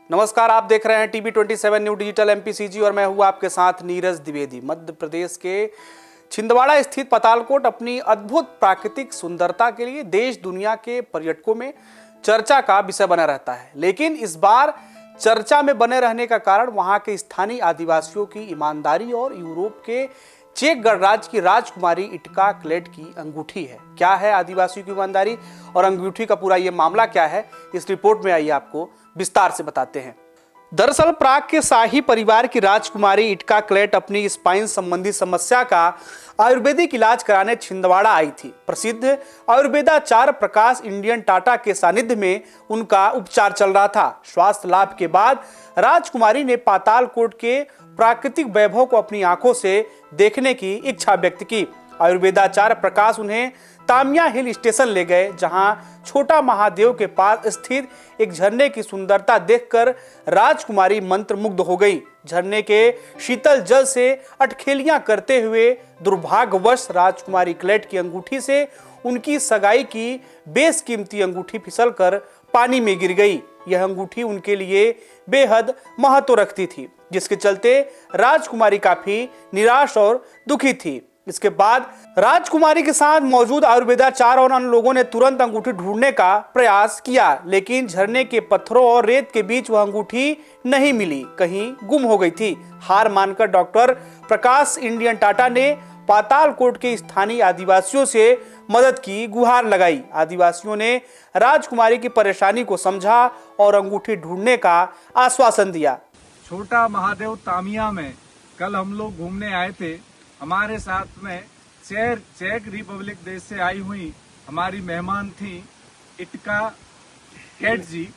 नमस्कार, आप देख रहे हैं टीवी27 न्यू डिजिटल एमपीसीजी और मैं हूं आपके साथ नीरज द्विवेदी। मध्य प्रदेश के छिंदवाड़ा स्थित पातालकोट अपनी अद्भुत प्राकृतिक सुंदरता के लिए देश दुनिया के पर्यटकों में चर्चा का विषय बना रहता है। लेकिन इस बार चर्चा में बने रहने का कारण वहां के स्थानीय आदिवासियों की ईमानदारी और यूरोप के चेक गणराज्य की राजकुमारी इटका क्लेट की अंगूठी है। क्या है आदिवासियों की ईमानदारी और अंगूठी का पूरा ये मामला क्या है, इस रिपोर्ट में आइए आपको विस्तार से बताते हैं। दरअसल प्राग के शाही परिवार की राजकुमारी इटका क्लेट अपनी स्पाइन संबंधी समस्या का आयुर्वेदिक इलाज कराने छिंदवाड़ा आई थी। प्रसिद्ध आयुर्वेदाचार्य प्रकाश इंडियन टाटा के सानिध्य में उनका उपचार चल रहा था। स्वास्थ्य लाभ के बाद राजकुमारी ने पातालकोट के प्राकृतिक वैभव को अपनी आंखों से देखने की इच्छा व्यक्त की। आयुर्वेदाचार्य प्रकाश उन्हें तामिया हिल स्टेशन ले गए, जहां छोटा महादेव के पास स्थित एक झरने की सुंदरता देखकर राजकुमारी मंत्रमुग्ध हो गई। झरने के शीतल जल से अटखेलियां करते हुए दुर्भाग्यवश राजकुमारी क्लेट की अंगूठी से उनकी सगाई की बेशकीमती अंगूठी फिसलकर पानी में गिर गई। यह अंगूठी उनके लिए बेहद महत्व रखती थी, जिसके चलते राजकुमारी काफी निराश और दुखी थी। इसके बाद राजकुमारी के साथ मौजूद आयुर्वेदाचार्य और अन्य लोगों ने तुरंत अंगूठी ढूंढने का प्रयास किया, लेकिन झरने के पत्थरों और रेत के बीच वह अंगूठी नहीं मिली, कहीं गुम हो गई थी। हार मानकर डॉक्टर प्रकाश इंडियन टाटा ने पातालकोट के स्थानीय आदिवासियों से मदद की गुहार लगाई। आदिवासियों ने राजकुमारी की परेशानी को समझा और अंगूठी ढूंढने का आश्वासन दिया। छोटा महादेव तामिया में कल हम लोग घूमने आए थे। हमारे साथ में चेक रिपब्लिक देश से आई हुई हमारी मेहमान थी इटका क्लेट जी,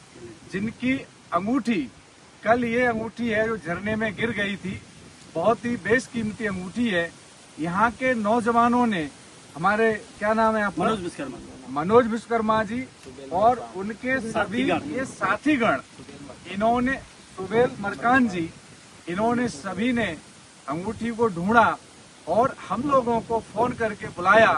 जिनकी अंगूठी कल ये अंगूठी है जो झरने में गिर गई थी। बहुत ही बेशकीमती अंगूठी है। यहाँ के नौजवानों ने, हमारे क्या नाम है आपका? मनोज विश्वकर्मा जी और उनके सभी ये साथीगण, इन्होंने सुबेल मरकान जी, इन्होंने सभी ने अंगूठी को ढूंढा और हम लोगों को फोन करके बुलाया।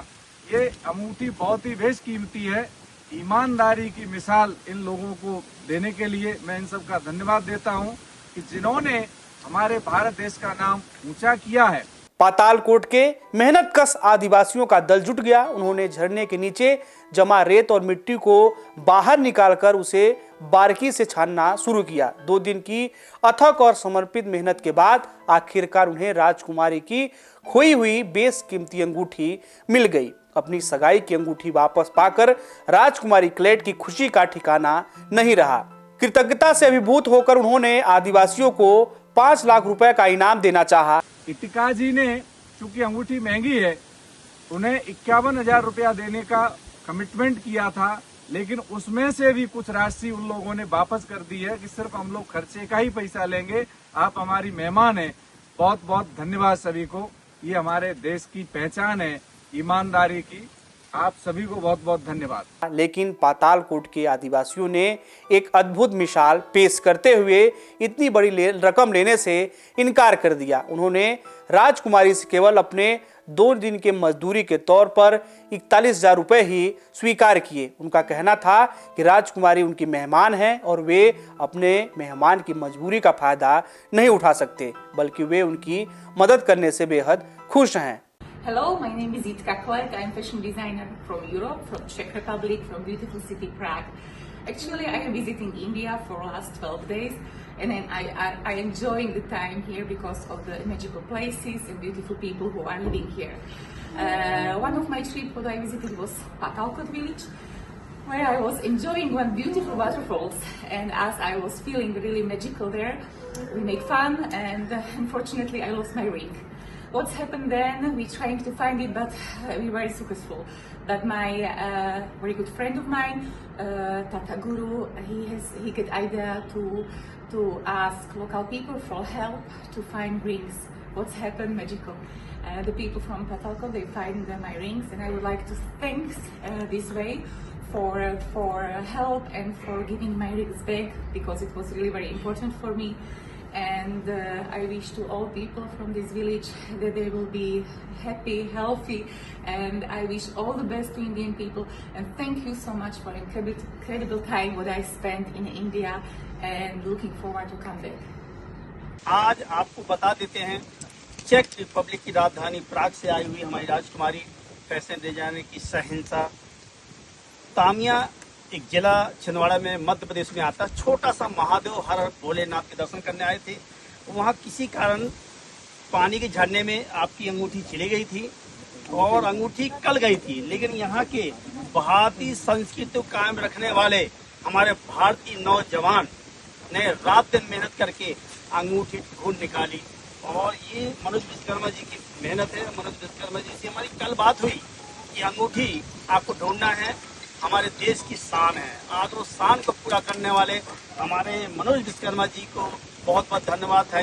ये अंगूठी बहुत ही बेशकीमती है। ईमानदारी की मिसाल इन लोगों को देने के लिए मैं इन सब का धन्यवाद देता हूँ कि जिन्होंने हमारे भारत देश का नाम ऊंचा किया है। पातालकोट के मेहनतकश आदिवासियों का दल जुट गया। उन्होंने झरने के नीचे जमा रेत और मिट्टी को बाहर निकालकर उसे बारीकी से छानना शुरू किया। 2 दिन की अथक और समर्पित मेहनत के बाद आखिरकार उन्हें राजकुमारी की खोई हुई बेशकीमती अंगूठी मिल गई। अपनी सगाई की अंगूठी वापस पाकर राजकुमारी क्लेट की खुशी का ठिकाना नहीं रहा। कृतज्ञता से अभिभूत होकर उन्होंने आदिवासियों को 5 लाख रुपए का इनाम देना चाहा। इटका जी ने, चूंकि अंगूठी महंगी है, उन्हें 51,000 रुपया देने का कमिटमेंट किया था, लेकिन उसमें से भी कुछ राशि उन लोगों ने वापस कर दी है कि सिर्फ हम लोग खर्चे का ही पैसा लेंगे, आप हमारी मेहमान हैं। बहुत बहुत धन्यवाद सभी को। ये हमारे देश की पहचान है ईमानदारी की। आप सभी को बहुत बहुत धन्यवाद। लेकिन पातालकोट के आदिवासियों ने एक अद्भुत मिसाल पेश करते हुए इतनी बड़ी रकम लेने से इनकार कर दिया। उन्होंने राजकुमारी से केवल अपने 2 दिन के मजदूरी के तौर पर 41,000 रुपए ही स्वीकार किए। उनका कहना था कि राजकुमारी उनकी मेहमान है और वे अपने मेहमान की मजबूरी का फायदा नहीं उठा सकते, बल्कि वे उनकी मदद करने से बेहद खुश हैं। Hello, my name is Itka Klet. I'm fashion designer from Europe, from Czech Republic, from beautiful city Prague. Actually, I am visiting India for the last 12 days, and then I enjoying the time here because of the magical places and beautiful people who are living here. One of my trips that I visited was Patalkot village, where I was enjoying one beautiful waterfalls, and as I was feeling really magical there, we made fun, and unfortunately I lost my ring. What's happened then? We trying to find it, but we were successful. But my very good friend of mine, Tata Guru, he get idea to ask local people for help to find rings. What's happened? Magical. The people from Patalko, they find my rings, and I would like to thank this way for help and for giving my rings back, because it was really very important for me. And I wish to all people from this village that they will be happy, healthy, and I wish all the best to Indian people. And thank you so much for incredible time what I spent in India and looking forward to come back. आज आपको बता देते हैं check Republic की राजधानी प्राग से आई हुई हमारी राजकुमारी फैशन डिजाइनर की शहंशाह तामिया एक जिला छिंदवाड़ा में मध्य प्रदेश में आता है। छोटा सा महादेव हर हर भोलेनाथ के दर्शन करने आए थे। वहाँ किसी कारण पानी के झरने में आपकी अंगूठी चली गई थी और अंगूठी कल गई थी, लेकिन यहाँ के भारतीय संस्कृति को कायम रखने वाले हमारे भारतीय नौजवान ने रात दिन मेहनत करके अंगूठी ढूंढ निकाली और ये मनोज विश्वकर्मा जी की मेहनत है। मनोज विश्वकर्मा जी से हमारी कल बात हुई कि अंगूठी आपको ढूंढना है, हमारे देश की शान है। आज वो शान को पूरा करने वाले हमारे मनोज विश्वकर्मा जी को बहुत बहुत धन्यवाद है।